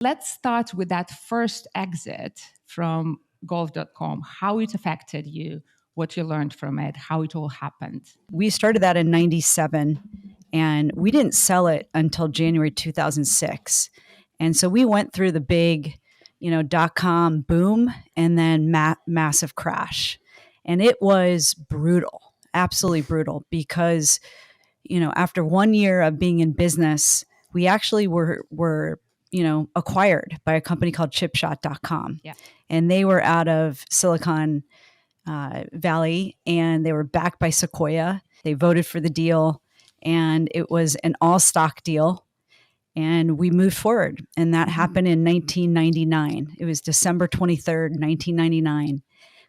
Let's start with that first exit from golf.com, how it affected you, what you learned from it, how it all happened. We started that in 97 and we didn't sell it until January 2006. And so we went through the big, .com boom and then massive crash. And it was brutal, absolutely brutal, because, after 1 year of being in business, we actually were acquired by a company called chipshot.com. Yeah. And they were out of Silicon Valley, and they were backed by Sequoia. They voted for the deal, and it was an all-stock deal. And we moved forward, and that happened in 1999. It was December 23rd, 1999.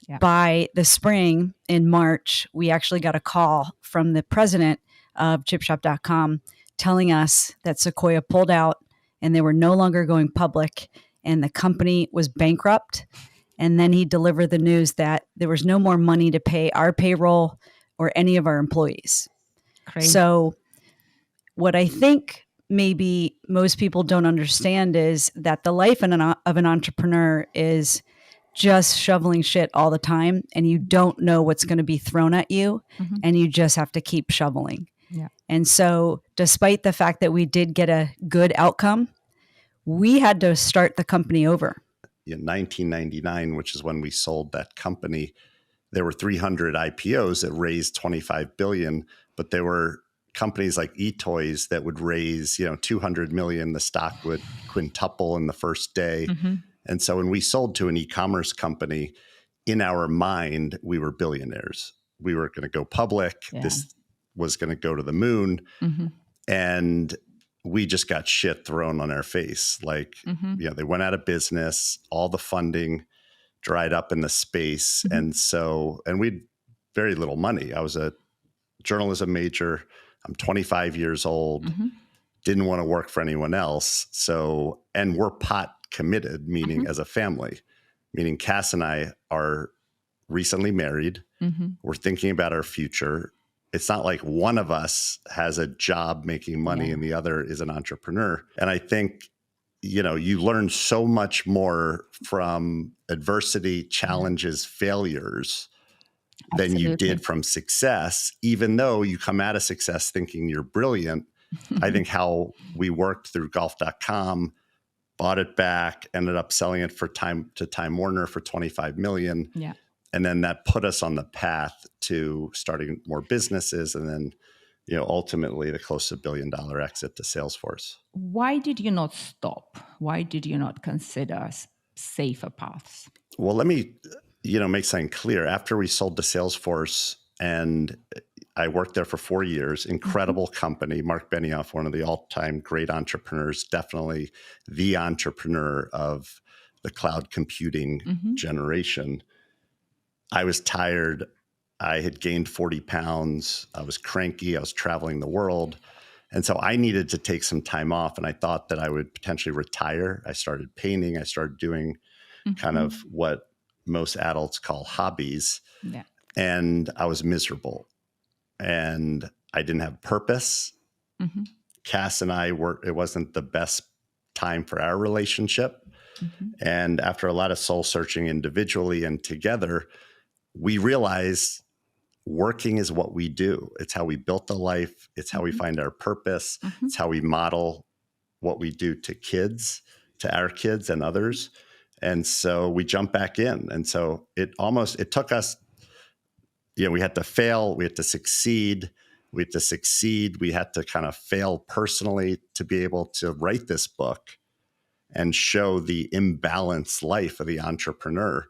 Yeah. By the spring, in March, we actually got a call from the president of chipshop.com telling us that Sequoia pulled out and they were no longer going public and the company was bankrupt. And then he delivered the news that there was no more money to pay our payroll or any of our employees. Crazy. So what I think maybe most people don't understand is that the life of an entrepreneur is just shoveling shit all the time, and you don't know what's going to be thrown at you, and you just have to keep shoveling. Yeah. And so despite the fact that we did get a good outcome, we had to start the company over. In 1999, which is when we sold that company, there were 300 IPOs that raised $25 billion, but there were companies like eToys that would raise, $200 million. The stock would quintuple in the first day. And so when we sold to an e-commerce company, in our mind, we were billionaires. We were going to go public. Yeah. This was going to go to the moon. And we just got shit thrown on our face. Like, they went out of business, all the funding dried up in the space. And we had very little money. I was a journalism major. I'm 25 years old, didn't want to work for anyone else. And we're pot committed, meaning as a family, meaning Kass and I are recently married. We're thinking about our future. It's not like one of us has a job making money and the other is an entrepreneur. And I think, you learn so much more from adversity, challenges, failures than you did from success, even though you come out of success thinking you're brilliant. I think how we worked through golf.com, bought it back, ended up selling it to Time Warner for $25 million. Yeah. And then that put us on the path to starting more businesses. And then, ultimately the close to $1 billion exit to Salesforce. Why did you not stop? Why did you not consider safer paths? Well, let me, make something clear. After we sold to Salesforce, and I worked there for 4 years, incredible company. Mark Benioff, one of the all-time great entrepreneurs, definitely the entrepreneur of the cloud computing generation. I was tired. I had gained 40 pounds. I was cranky. I was traveling the world. And so I needed to take some time off, and I thought that I would potentially retire. I started painting. I started doing kind of what most adults call hobbies. Yeah. And I was miserable. And I didn't have purpose. Kass and I it wasn't the best time for our relationship. And after a lot of soul searching individually and together, we realized working is what we do. It's how we built the life. It's how we find our purpose. It's how we model what we do to our kids and others. And so we jumped back in. And so it took us, we had to fail. We had to succeed. We had to kind of fail personally to be able to write this book and show the imbalanced life of the entrepreneur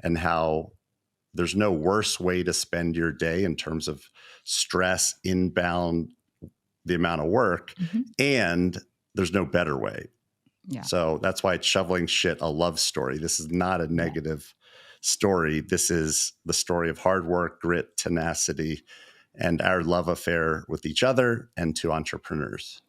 and how there's no worse way to spend your day in terms of stress, inbound, the amount of work, and there's no better way. Yeah. So that's why it's Shoveling Shit, a love story. This is not a negative story. This is the story of hard work, grit, tenacity, and our love affair with each other and to entrepreneurs.